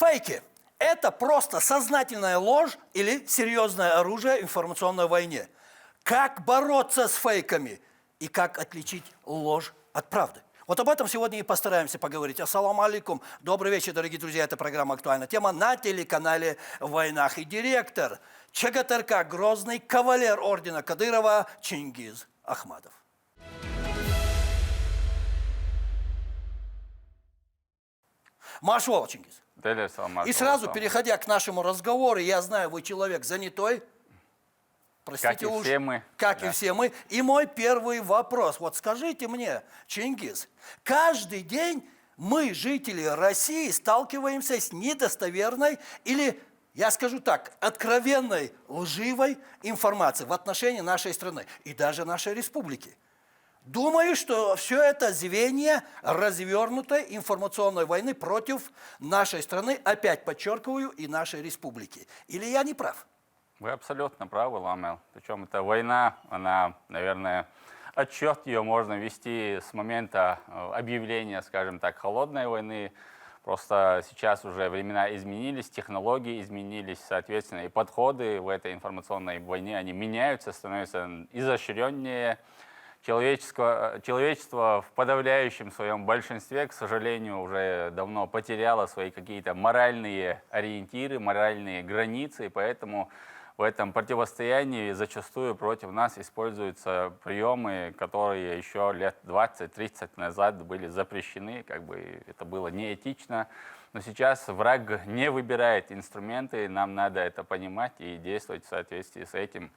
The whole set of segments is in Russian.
Фейки – это просто сознательная ложь или серьезное оружие в информационной войне. Как бороться с фейками и как отличить ложь от правды? Вот об этом сегодня и постараемся поговорить. Ассаламу алейкум. Добрый вечер, дорогие друзья. Это программа «Актуальная тема» на телеканале «Войнах». И директор ЧГТРК «Грозный», кавалер ордена Кадырова Чингиз Ахмадов. Машвова, Чингиз. И сразу, переходя к нашему разговору, я знаю, вы человек занятой. Простите, как и все мы. Как и все мы. И мой первый вопрос. Вот скажите мне, Чингиз, каждый день мы, жители России, сталкиваемся с недостоверной или, я скажу так, откровенной лживой информацией в отношении нашей страны и даже нашей республики. Думаю, что все это звенья развернутой информационной войны против нашей страны, опять подчеркиваю, и нашей республики. Или я не прав? Вы абсолютно правы, Ламел. Причем эта война, она, наверное, отсчет ее можно вести с момента объявления, скажем так, холодной войны. Просто сейчас уже времена изменились, технологии изменились, соответственно, и подходы в этой информационной войне, они меняются, становятся изощреннее. Человечество в подавляющем своем большинстве, к сожалению, уже давно потеряло свои какие-то моральные ориентиры, моральные границы, и поэтому в этом противостоянии зачастую против нас используются приемы, которые еще лет 20-30 назад были запрещены, как бы это было неэтично. Но сейчас враг не выбирает инструменты, нам надо это понимать и действовать в соответствии с этим.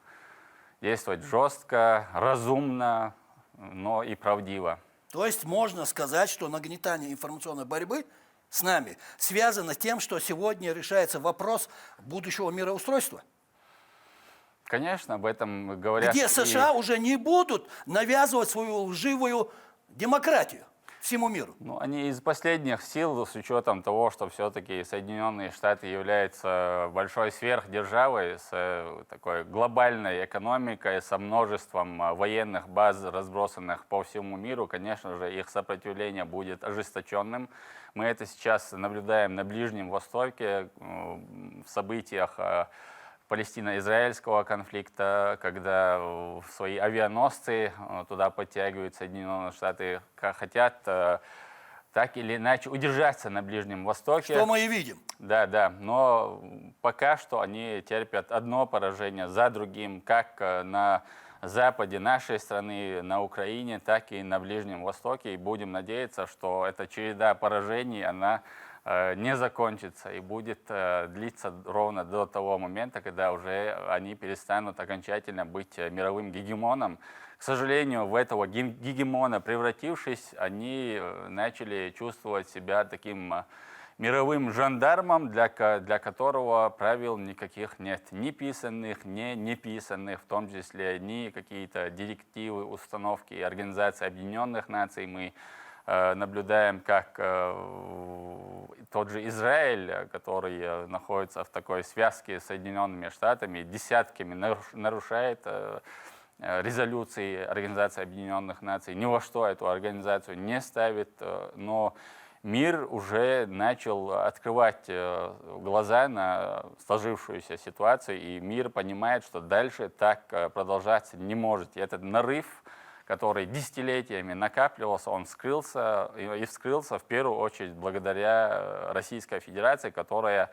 Действовать жестко, разумно, но и правдиво. То есть можно сказать, что нагнетание информационной борьбы с нами связано с тем, что сегодня решается вопрос будущего мироустройства? Конечно, об этом говорят. Где США уже не будут навязывать свою лживую демократию всему миру. Ну, они из последних сил, с учетом того, что все-таки Соединенные Штаты являются большой сверхдержавой с такой глобальной экономикой, со множеством военных баз, разбросанных по всему миру, конечно же, их сопротивление будет ожесточенным. Мы это сейчас наблюдаем на Ближнем Востоке, в событиях палестино-израильского конфликта, когда свои авианосцы туда подтягивают Соединенные Штаты, хотят так или иначе удержаться на Ближнем Востоке. Что мы и видим. Да, да, но пока что они терпят одно поражение за другим, как на западе нашей страны, на Украине, так и на Ближнем Востоке. И будем надеяться, что эта череда поражений, она не закончится и будет длиться ровно до того момента, когда уже они перестанут окончательно быть мировым гегемоном. К сожалению, в этого гегемона превратившись, они начали чувствовать себя таким мировым жандармом, для которого правил никаких нет, ни писанных, ни неписанных, в том числе ни какие-то директивы, установки Организации Объединенных Наций. Мы наблюдаем, как тот же Израиль, который находится в такой связке с Соединенными Штатами, десятками нарушает резолюции Организации Объединенных Наций, ни во что эту организацию не ставит, но мир уже начал открывать глаза на сложившуюся ситуацию, и мир понимает, что дальше так продолжаться не может. И этот нарыв, который десятилетиями накапливался, он вскрылся, и вскрылся в первую очередь благодаря Российской Федерации, которая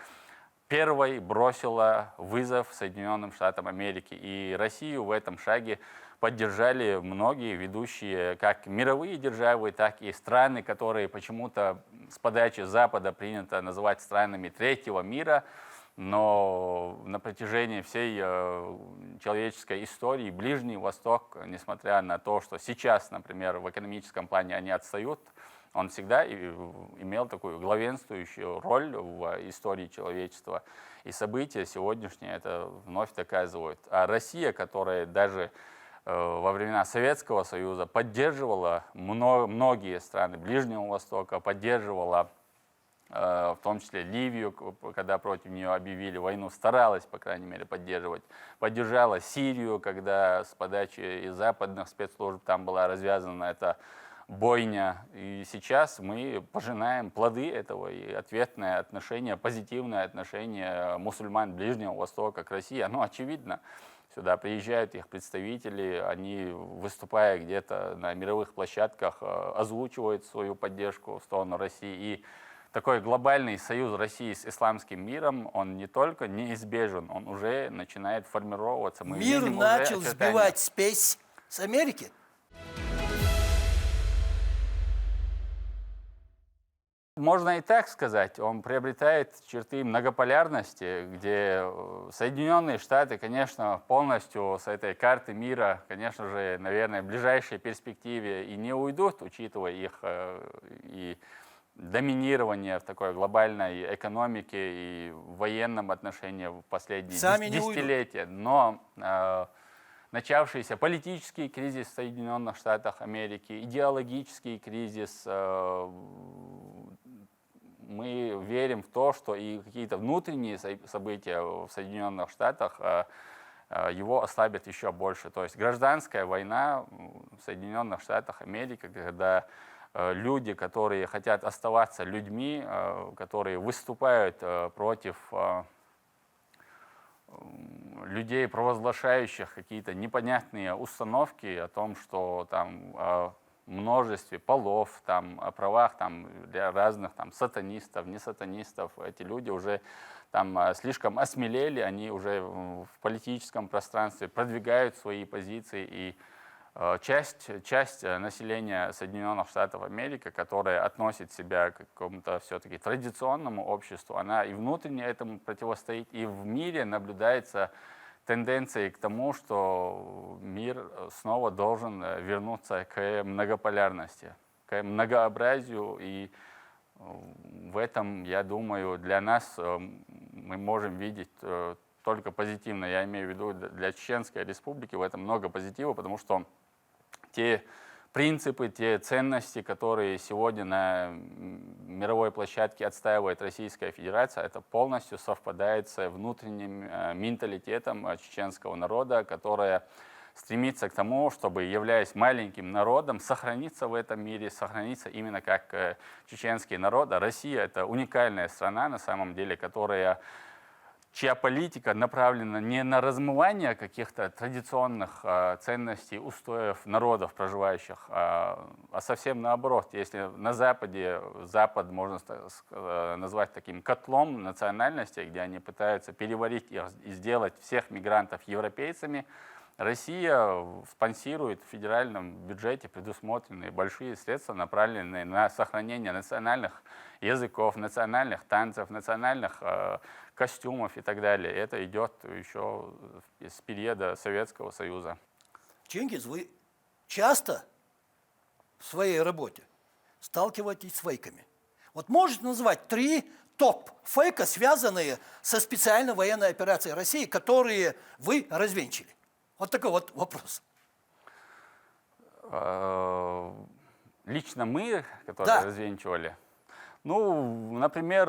первой бросила вызов Соединенным Штатам Америки. И Россию в этом шаге поддержали многие ведущие, как мировые державы, так и страны, которые почему-то с подачи Запада принято называть странами третьего мира. Но на протяжении всей человеческой истории Ближний Восток, несмотря на то, что сейчас, например, в экономическом плане они отстают, он всегда имел такую главенствующую роль в истории человечества. И события сегодняшние это вновь доказывают. А Россия, которая даже во времена Советского Союза поддерживала многие страны Ближнего Востока, поддерживала в том числе Ливию, когда против нее объявили войну, старалась, по крайней мере, поддерживать. Поддержала Сирию, когда с подачи из западных спецслужб там была развязана эта бойня. И сейчас мы пожинаем плоды этого, и ответное отношение, позитивное отношение мусульман Ближнего Востока к России, оно очевидно. Сюда приезжают их представители, они, выступая где-то на мировых площадках, озвучивают свою поддержку в сторону России. И такой глобальный союз России с исламским миром, он не только неизбежен, он уже начинает формироваться. Мы Мир видим уже начал очертания. сбивать спесь с Америки. Можно и так сказать, он приобретает черты многополярности, где Соединенные Штаты, конечно, полностью с этой карты мира, конечно же, наверное, в ближайшей перспективе и не уйдут, учитывая их и доминирование в такой глобальной экономике и военном отношении в последние Сами не десятилетия. Но начавшийся политический кризис в Соединенных Штатах Америки, идеологический кризис, мы верим в то, что и какие-то внутренние события в Соединенных Штатах его ослабят еще больше. То есть гражданская война в Соединенных Штатах Америки, когда люди, которые хотят оставаться людьми, которые выступают против людей, провозглашающих какие-то непонятные установки о том, что там о множестве полов, там, о правах там, для разных там, сатанистов, не сатанистов, эти люди уже там слишком осмелели, они уже в политическом пространстве продвигают свои позиции, и часть населения Соединенных Штатов Америки, которая относит себя к какому-то все-таки традиционному обществу, она и внутренне этому противостоит, и в мире наблюдается тенденции к тому, что мир снова должен вернуться к многополярности, к многообразию, и в этом, я думаю, для нас мы можем видеть только позитивно. Я имею в виду для Чеченской Республики в этом много позитива, потому что те принципы, те ценности, которые сегодня на мировой площадке отстаивает Российская Федерация, это полностью совпадает с внутренним менталитетом чеченского народа, которая стремится к тому, чтобы, являясь маленьким народом, сохраниться в этом мире, сохраниться именно как чеченский народ. А Россия — это уникальная страна, на самом деле, чья политика направлена не на размывание каких-то традиционных ценностей, устоев народов, проживающих, а совсем наоборот. Если на Западе, Запад можно назвать таким котлом национальностей, где они пытаются переварить их и сделать всех мигрантов европейцами, Россия спонсирует в федеральном бюджете предусмотренные большие средства, направленные на сохранение национальных языков, национальных танцев, национальных костюмов и так далее. Это идет еще с периода Советского Союза. Чингиз, вы часто в своей работе сталкиваетесь с фейками. Вот можете назвать 3 топ-фейка, связанные со специальной военной операцией России, которые вы развенчали? Вот такой вот вопрос. Лично мы, которые развенчивали, ну, например,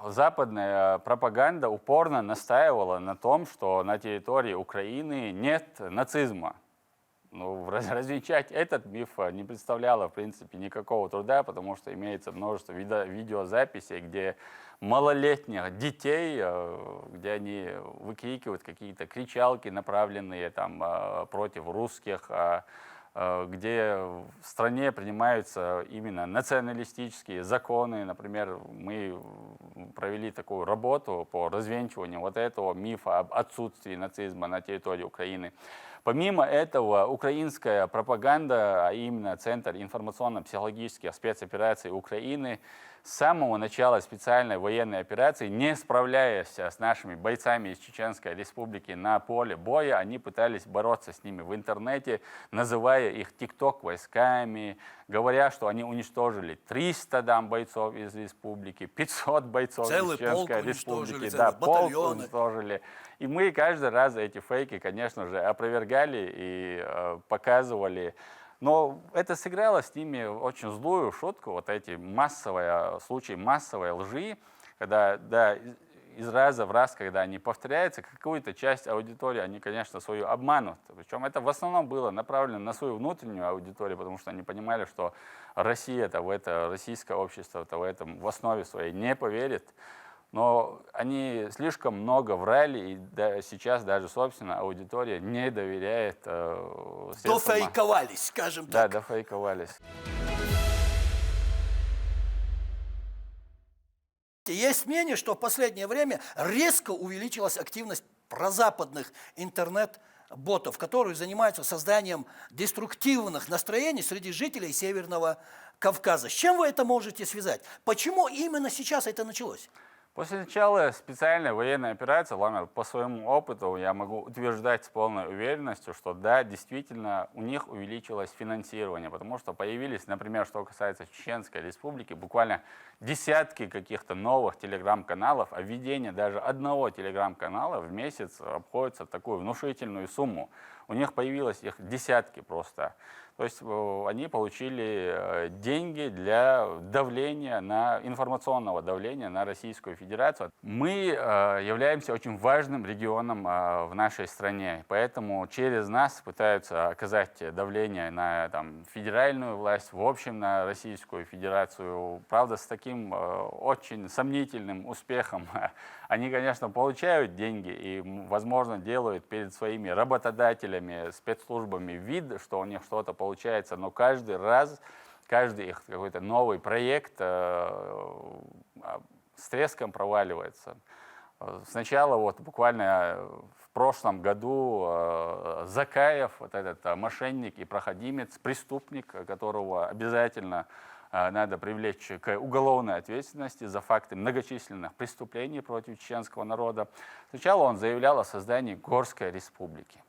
западная пропаганда упорно настаивала на том, что на территории Украины нет нацизма. Ну, развенчать этот миф не представляло, в принципе, никакого труда, потому что имеется множество видеозаписей, где малолетних детей, где они выкрикивают какие-то кричалки, направленные там, против русских, где в стране принимаются именно националистические законы. Например, мы провели такую работу по развенчиванию вот этого мифа об отсутствии нацизма на территории Украины. Помимо этого, украинская пропаганда, а именно Центр информационно-психологических спецопераций Украины, с самого начала специальной военной операции, не справляясь с нашими бойцами из Чеченской Республики на поле боя, они пытались бороться с ними в интернете, называя их тикток-войсками, говоря, что они уничтожили 300 бойцов из республики, 500 бойцов из Чеченской Республики, полк уничтожили. И мы каждый раз эти фейки, конечно же, опровергали и показывали. Но это сыграло с ними очень злую шутку, вот эти случаи массовой лжи, когда из раза в раз, когда они повторяются, какую-то часть аудитории они, конечно, свою обманут. Причем это в основном было направлено на свою внутреннюю аудиторию, потому что они понимали, что Россия-то в это, российское общество-то в основе своей не поверит. Но они слишком много врали, и сейчас даже, собственно, аудитория не доверяет средствам. Дофейковались, скажем Да, так. дофейковались. Есть мнение, что в последнее время резко увеличилась активность прозападных интернет-ботов, которые занимаются созданием деструктивных настроений среди жителей Северного Кавказа. С чем вы это можете связать? Почему именно сейчас это началось? После начала специальной военной операции, Ламер, по своему опыту я могу утверждать с полной уверенностью, что да, действительно у них увеличилось финансирование, потому что появились, например, что касается Чеченской Республики, буквально десятки каких-то новых телеграм-каналов, а введение даже одного телеграм-канала в месяц обходится в такую внушительную сумму. У них появилось их десятки просто. То есть они получили деньги для давления, информационного давления на Российскую Федерацию. Мы являемся очень важным регионом в нашей стране, поэтому через нас пытаются оказать давление на федеральную власть, в общем, на Российскую Федерацию. Правда, с таким очень сомнительным успехом. Они, конечно, получают деньги и, возможно, делают перед своими работодателями, спецслужбами вид, что у них что-то получается, но каждый раз, каждый их какой-то новый проект с треском проваливается. Сначала буквально в прошлом году Закаев, вот этот мошенник и проходимец, преступник, которого обязательно надо привлечь к уголовной ответственности за факты многочисленных преступлений против чеченского народа. Сначала он заявлял о создании Горской республики.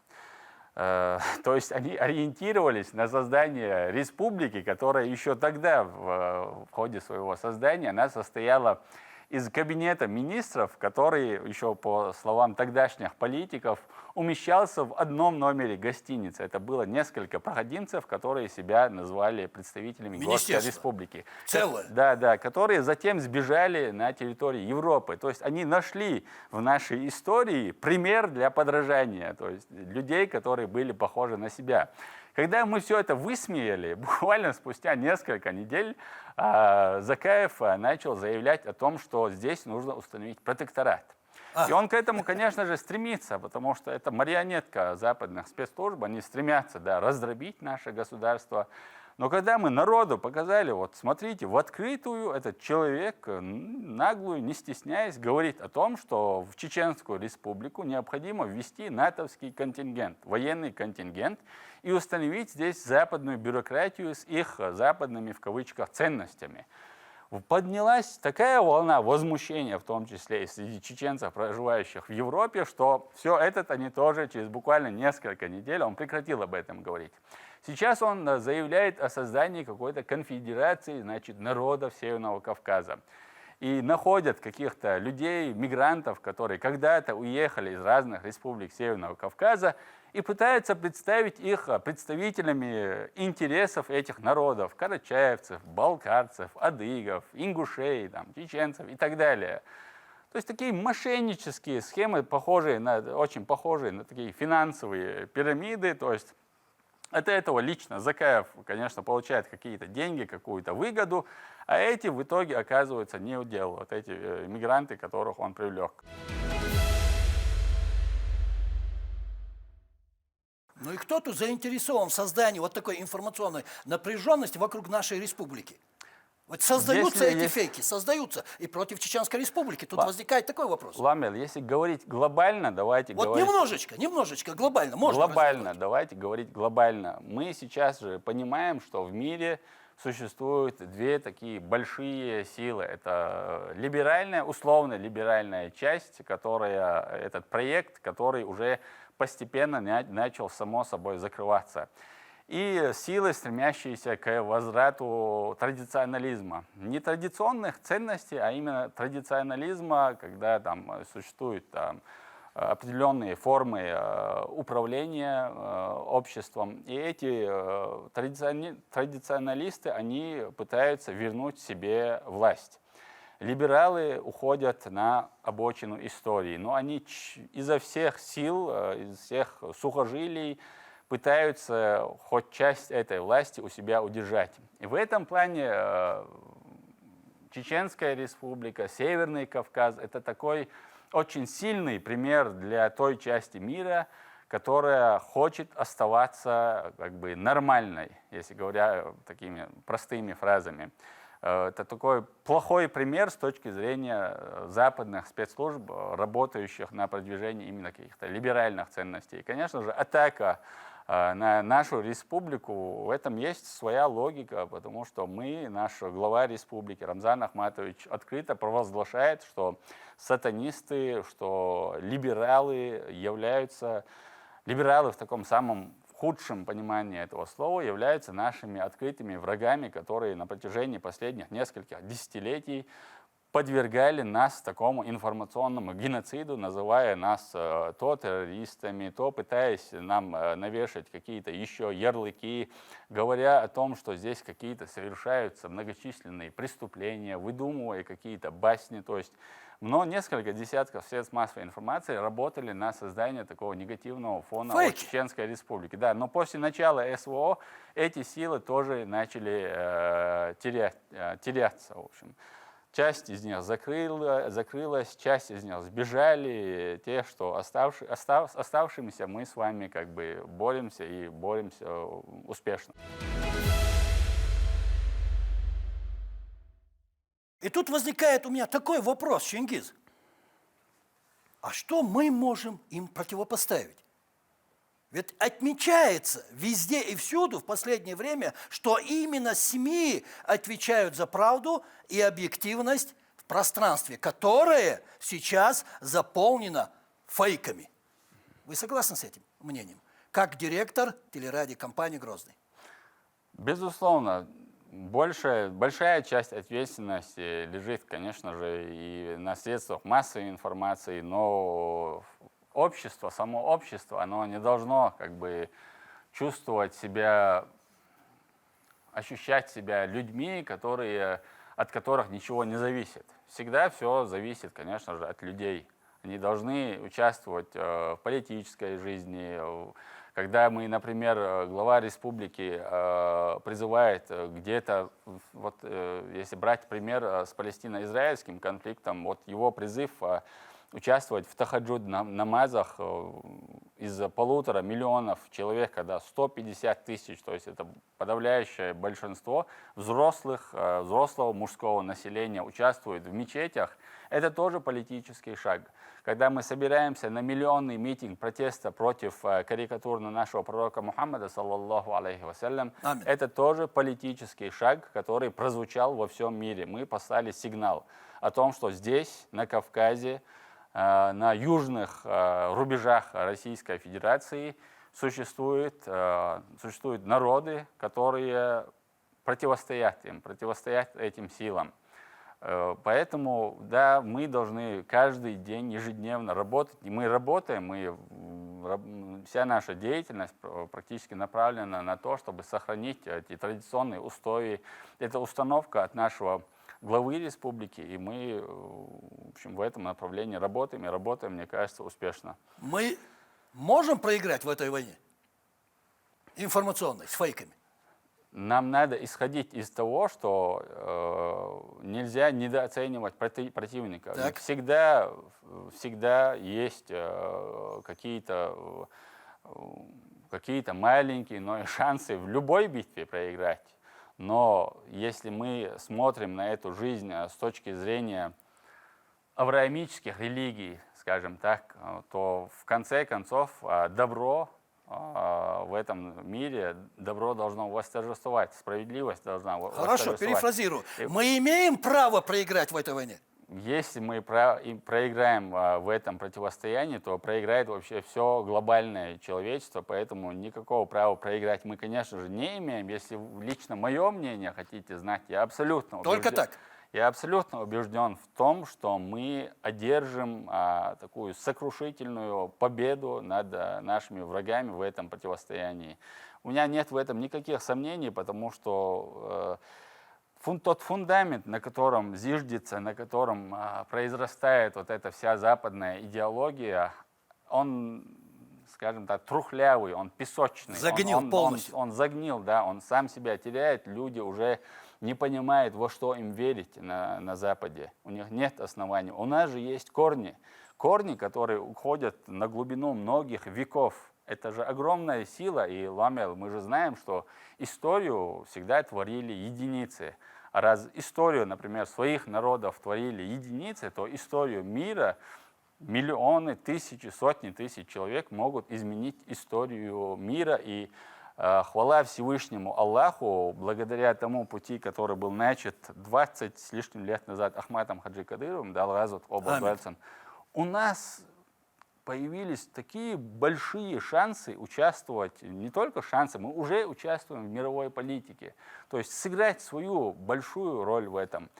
То есть они ориентировались на создание республики, которая еще тогда, в ходе своего создания, она состояла из кабинета министров, который, еще по словам тогдашних политиков, умещался в одном номере гостиницы. Это было несколько проходимцев, которые себя назвали представителями Горской республики. Целое. Да, которые затем сбежали на территории Европы. То есть они нашли в нашей истории пример для подражания, то есть людей, которые были похожи на себя. Когда мы все это высмеяли, буквально спустя несколько недель Закаев начал заявлять о том, что здесь нужно установить протекторат. И он к этому, конечно же, стремится, потому что это марионетка западных спецслужб, они стремятся раздробить наше государство. Но когда мы народу показали, смотрите, в открытую этот человек, наглую, не стесняясь, говорит о том, что в Чеченскую Республику необходимо ввести натовский контингент, военный контингент, и установить здесь западную бюрократию с их западными, в кавычках, ценностями. Поднялась такая волна возмущения, в том числе и среди чеченцев, проживающих в Европе, что все это они тоже через буквально несколько недель, он прекратил об этом говорить. Сейчас он заявляет о создании какой-то конфедерации, народов Северного Кавказа. И находят каких-то людей, мигрантов, которые когда-то уехали из разных республик Северного Кавказа, и пытаются представить их представителями интересов этих народов, карачаевцев, балкарцев, адыгов, ингушей, чеченцев и так далее. То есть такие мошеннические схемы, очень похожие на такие финансовые пирамиды. То есть от этого лично Закаев, конечно, получает какие-то деньги, какую-то выгоду, а эти в итоге оказываются не у дела, эти мигранты, которых он привлек. Ну и кто тут заинтересован в создании такой информационной напряженности вокруг нашей республики? Создаются эти фейки, создаются и против Чеченской Республики. Тут возникает такой вопрос. Ламел, если говорить глобально, давайте говорить... Немножечко глобально. Можно глобально, давайте говорить глобально. Мы сейчас же понимаем, что в мире существуют две такие большие силы. Это либеральная, условно-либеральная часть, этот проект, который уже постепенно начал само собой закрываться. И силы, стремящиеся к возврату традиционализма. Не традиционных ценностей, а именно традиционализма, когда существуют определенные формы управления обществом. И эти традиционалисты, они пытаются вернуть себе власть. либералы уходят на обочину истории. Но они изо всех сил, из всех сухожилий пытаются хоть часть этой власти у себя удержать. И в этом плане Чеченская республика, Северный Кавказ – это такой очень сильный пример для той части мира, которая хочет оставаться как бы нормальной, если говоря такими простыми фразами. Это такой плохой пример с точки зрения западных спецслужб, работающих на продвижении именно каких-то либеральных ценностей. И, конечно же, атака на нашу республику, в этом есть своя логика, потому что наш глава республики Рамзан Ахматович открыто провозглашает, что сатанисты, что либералы в таком самом худшем понимании этого слова являются нашими открытыми врагами, которые на протяжении последних нескольких десятилетий подвергали нас такому информационному геноциду, называя нас то террористами, то пытаясь нам навешать какие-то еще ярлыки, говоря о том, что здесь какие-то совершаются многочисленные преступления, выдумывая какие-то басни. То есть несколько десятков средств массовой информации работали на создание такого негативного фона о Чеченской республике. Да, но после начала СВО эти силы тоже начали теряться, в общем. Часть из них закрылась, часть из них сбежали. Те, что оставшимися, мы с вами как бы боремся и боремся успешно. И тут возникает у меня такой вопрос, Чингиз. А что мы можем им противопоставить? Ведь отмечается везде и всюду в последнее время, что именно СМИ отвечают за правду и объективность в пространстве, которое сейчас заполнено фейками. Вы согласны с этим мнением? Как директор телерадиокомпании «Грозный». Безусловно, большая часть ответственности лежит, конечно же, и на средствах массовой информации, но само общество, оно не должно как бы чувствовать себя, ощущать себя людьми, от которых ничего не зависит. Всегда все зависит, конечно же, от людей. Они должны участвовать в политической жизни. Когда мы, например, глава республики призывает где-то, если брать пример с палестино-израильским конфликтом, его призыв участвовать в тахаджуд намазах из 1,5 миллиона человек, когда 150 тысяч, то есть это подавляющее большинство взрослого мужского населения участвует в мечетях, это тоже политический шаг. Когда мы собираемся на миллионный митинг протеста против карикатур на нашего пророка Мухаммада, саллаллаху алейхи вассалям, это тоже политический шаг, который прозвучал во всем мире. Мы послали сигнал о том, что здесь, на Кавказе, на южных рубежах Российской Федерации существуют народы, которые противостоят этим силам. Поэтому, да, мы должны каждый день, ежедневно работать. И мы работаем, вся наша деятельность практически направлена на то, чтобы сохранить эти традиционные устои. Это установка от нашего главы республики, и мы, в общем, в этом направлении работаем, и работаем, мне кажется, успешно. Мы можем проиграть в этой войне информационной, с фейками? Нам надо исходить из того, что нельзя недооценивать противника. Всегда есть какие-то маленькие, но и шансы в любой битве проиграть. Но если мы смотрим на эту жизнь с точки зрения авраамических религий, скажем так, то в конце концов добро в этом мире, добро должно восторжествовать, справедливость должна восторжествовать. Хорошо, перефразирую. Мы имеем право проиграть в этой войне? Если мы проиграем в этом противостоянии, то проиграет вообще все глобальное человечество, поэтому никакого права проиграть мы, конечно же, не имеем. Если лично мое мнение хотите знать, я абсолютно убежден в том, что мы одержим такую сокрушительную победу над нашими врагами в этом противостоянии. У меня нет в этом никаких сомнений, потому что тот фундамент, на котором зиждется, на котором произрастает вот эта вся западная идеология, он, скажем так, трухлявый, он песочный. Загнил полностью. Он загнил, да, он сам себя теряет, люди уже не понимают, во что им верить на Западе. У них нет оснований. У нас же есть корни, которые уходят на глубину многих веков. Это же огромная сила, и Ламел, мы же знаем, что историю всегда творили единицы. А раз историю, например, своих народов творили единицы, то историю мира миллионы, тысячи, сотни тысяч человек могут изменить историю мира. И хвала Всевышнему Аллаху, благодаря тому пути, который был начат 20 с лишним лет назад Ахматом Хаджи Кадыровым, дал разут оба, у нас появились такие большие шансы участвовать, не только шансы, мы уже участвуем в мировой политике. То есть сыграть свою большую роль в этом.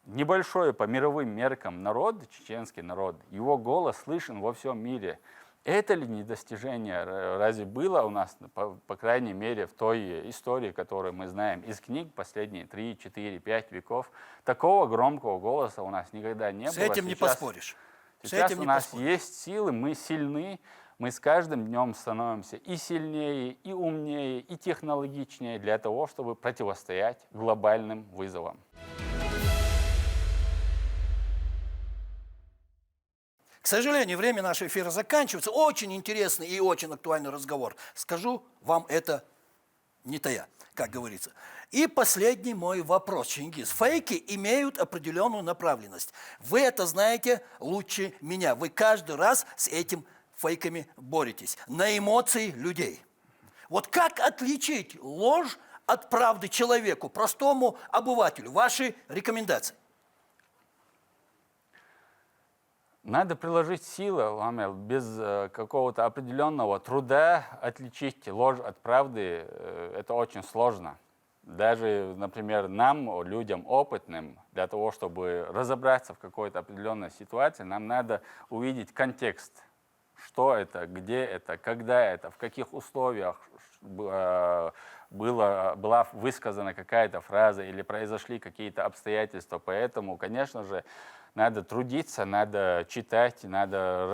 Небольшой по мировым меркам народ, чеченский народ, его голос слышен во всем мире. Это ли не достижение? Разве было у нас, по крайней мере, в той истории, которую мы знаем из книг последние 3, 4, 5 веков, такого громкого голоса у нас никогда не было. С этим не поспоришь. Сейчас у нас есть силы, мы сильны, мы с каждым днем становимся и сильнее, и умнее, и технологичнее для того, чтобы противостоять глобальным вызовам. К сожалению, время нашего эфира заканчивается. Очень интересный и очень актуальный разговор. Скажу вам это не тая, как говорится. И последний мой вопрос, Чингиз. Фейки имеют определенную направленность. Вы это знаете лучше меня. Вы каждый раз с этим фейками боретесь. На эмоции людей. Вот как отличить ложь от правды человеку, простому обывателю? Ваши рекомендации. Надо приложить силы, Ламел, без какого-то определенного труда отличить ложь от правды. Это очень сложно. Даже, например, нам, людям опытным, для того, чтобы разобраться в какой-то определенной ситуации, нам надо увидеть контекст. Что это, где это, когда это, в каких условиях была высказана какая-то фраза или произошли какие-то обстоятельства. Поэтому, конечно же, надо трудиться, надо читать, надо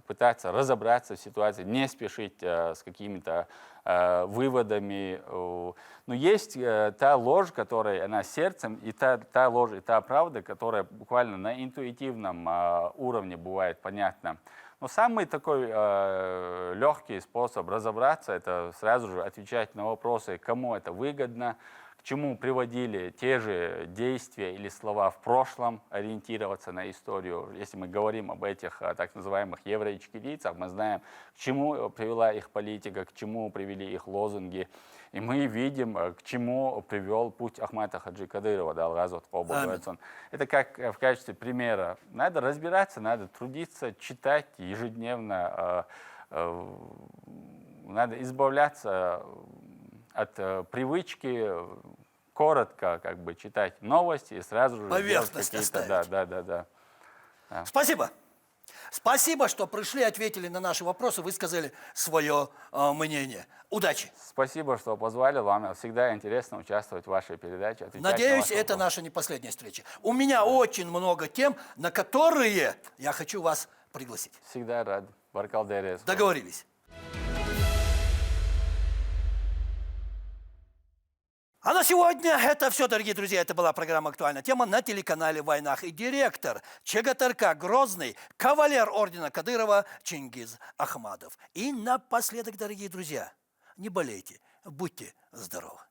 пытаться разобраться в ситуации, не спешить с какими-то выводами. Но есть та ложь, которая она сердцем, и та ложь, и та правда, которая буквально на интуитивном уровне бывает понятна. Но самый такой легкий способ разобраться, это сразу же отвечать на вопросы, кому это выгодно, к чему приводили те же действия или слова в прошлом, ориентироваться на историю. Если мы говорим об этих так называемых евроичкерийцах, мы знаем, к чему привела их политика, к чему привели их лозунги. И мы видим, к чему привел путь Ахмата Хаджи Кадырова, да, Алгазот Обалгуэцон. Это как в качестве примера. Надо разбираться, надо трудиться, читать ежедневно. Надо избавляться от привычки коротко как бы читать новости и сразу же поверхность оставить. Да. Спасибо. Спасибо, что пришли, ответили на наши вопросы, высказали свое мнение. Удачи. Спасибо, что позвали. Вам всегда интересно участвовать в вашей передаче. Надеюсь, это наша не последняя встреча. У меня очень много тем, на которые я хочу вас пригласить. Всегда рад. Баркалдерес. Договорились. А на сегодня это все, дорогие друзья. Это была программа «Актуальная тема» на телеканале «Войнах». И директор ЧГТРК «Грозный», кавалер ордена Кадырова Чингиз Ахмадов. И напоследок, дорогие друзья, не болейте, будьте здоровы.